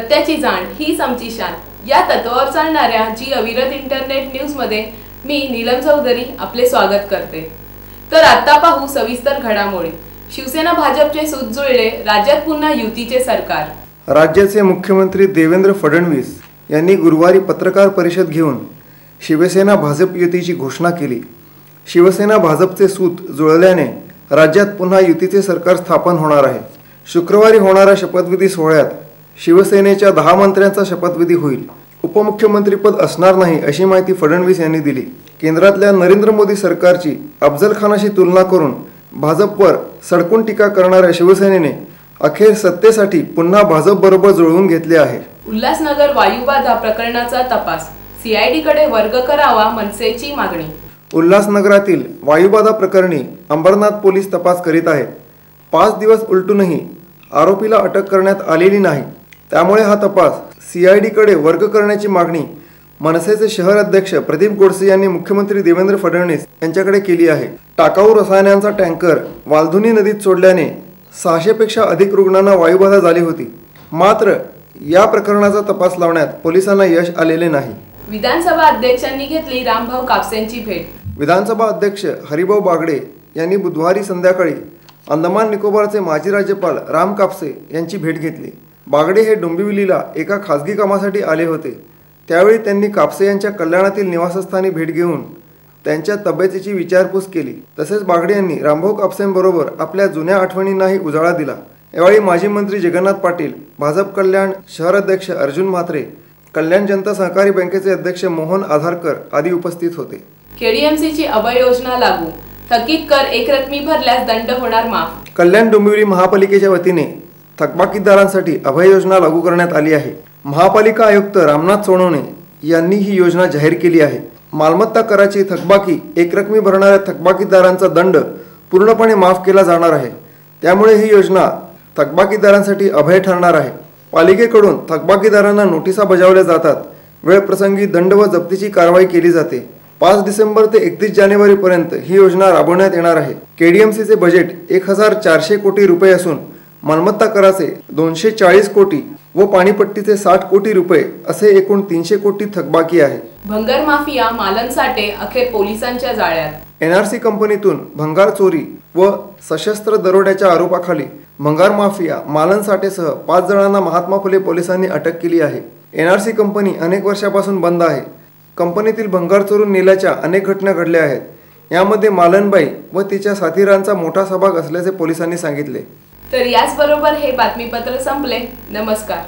सत्याची जाण हीच आमची शान या तत्वावर चालणाऱ्या जी अविरत इंटरनेट न्यूज मध्ये मी नीलम चौधरी आपले स्वागत करते। तर आता पाहू सविस्तर घडामोडी। शिवसेना भाजपचे सूत जुळले, राज्यात पुन्हा युतीचे सरकार। राज्याचे मुख्यमंत्री देवेंद्र फडणवीस यांनी गुरुवारी पत्रकार परिषद घेऊन शिवसेना भाजप युतीची घोषणा केली। शिवसेना भाजपचे सूत जुळल्याने राज्यात पुन्हा युतीचे सरकार स्थापन होणार आहे। शुक्रवारी होणाऱ्या शपथविधी सोहळ्यात शिवसेनेच्या 10 मंत्र्यांचा शपथविधी होईल। उपमुख्यमंत्रीपद असणार नाही अशी माहिती फडणवीस यांनी दिली। केंद्रातल्या नरेंद्र मोदी सरकारची अफजल खानाशी तुलना करून भाजपवर सडकून टीका करणाऱ्या शिवसेनेने अखेर सत्तेसाठी पुन्हा भाजप बरोबर जुळवून घेतले आहे। उल्हासनगर वायुबाधा प्रकरणाचा तपास सीआयडी कडे वर्ग करावा, मनसेची मागणी। उल्हासनगरातील वायुबाधा प्रकरणी अंबरनाथ पोलीस तपास करीत आहेत। 5 दिवस उलटूनही आरोपीला अटक करण्यात आलेली नाही। त्यामुळे हा तपास सीआयडी कडे वर्ग करण्याची मागणी मनसेचे शहर अध्यक्ष प्रदीप गोडसे यांनी मुख्यमंत्री देवेंद्र फडणवीस यांच्याकडे केली आहे। टाकाऊ रसायनांचा टँकर वालधुनी नदीत सोडल्याने 600 पेक्षा अधिक रुग्णांना वायुबाधा झाली होती। मात्र या प्रकरणाचा तपास लावण्यात पोलिसांना यश आलेले नाही। विधानसभा अध्यक्षांनी घेतली रामभाऊ कापसेंची भेट। विधानसभा अध्यक्ष हरिभाऊ बागडे यांनी बुधवारी संध्याकाळी अंदमान निकोबारचे माजी राज्यपाल राम कापसे यांची भेट घेतली। बागडे हे डोंबिवलीला एका खासगी कामासाठी आले होते। त्यावेळी त्यांनी कापसे यांच्या कल्याणातील निवासस्थानी भेट घेऊन त्यांच्या तब्येतीची विचारपूस केली। तसेच बागडे यांनी रामभाऊ कापसेंबरोबर आपल्या जुन्या आठवणींनाही उजाळा दिला। यावेळी माजी मंत्री जगन्नाथ पाटील, भाजप कल्याण शहर अध्यक्ष अर्जुन म्हात्रे, कल्याण जनता सहकारी बँकेचे अध्यक्ष मोहन आधारकर आदी उपस्थित होते। केडीएमसीची अभय योजना लागू, थकीत कर एकरकमी भरल्यास दंड होणार माफ। कल्याण डोंबिवली महापालिकेच्या वतीने थकबाकीदारांसाठी अभय योजना लागू करण्यात आली आहे। महापालिका आयुक्त रामनाथ सोनवणे यांनी ही योजना जाहीर केली आहे। मालमत्ता कराची थकबाकी एकरकमी भरणाऱ्या थकबाकीदारांचा दंड पूर्णपणे माफ केला जाणार आहे। त्यामुळे ही योजना थकबाकीदारांसाठी अभय ठरणार आहे। पालिकेकडून थकबाकीदारांना नोटिसा बजावल्या जातात। वेळप्रसंगी दंड व जप्तीची कारवाई केली जाते। 5 डिसेंबर ते 31 जानेवारी पर्यंत ही योजना राबवण्यात येणार आहे। केडीएमसीचे बजेट 1400 कोटी रुपये असून मालमत्ता कराचे 240 कोटी व पाणीपट्टीचे 60 कोटी रुपये असे एकूण 300 कोटी थकबाकी आहे। भंगार माफिया मालनसाठे अखेर पोलिसांच्या जाळ्यात। एनआरसी कंपनीतून भंगार चोरी व सशस्त्र दरोड्याच्या आरोपाखाली भंगार माफिया मालनसाठेसह 5 जणांना महात्मा फुले पोलिसांनी अटक केली आहे। एनआरसी कंपनी अनेक वर्षापासून बंद आहे। कंपनीतील भंगार चोरून नेल्याच्या अनेक घटना घडल्या आहेत। यामध्ये मालनबाई व तिच्या साथीदारांचा मोठा सहभाग असल्याचे पोलिसांनी सांगितले। तर याचबरोबर हे बातमीपत्र संपले। नमस्कार।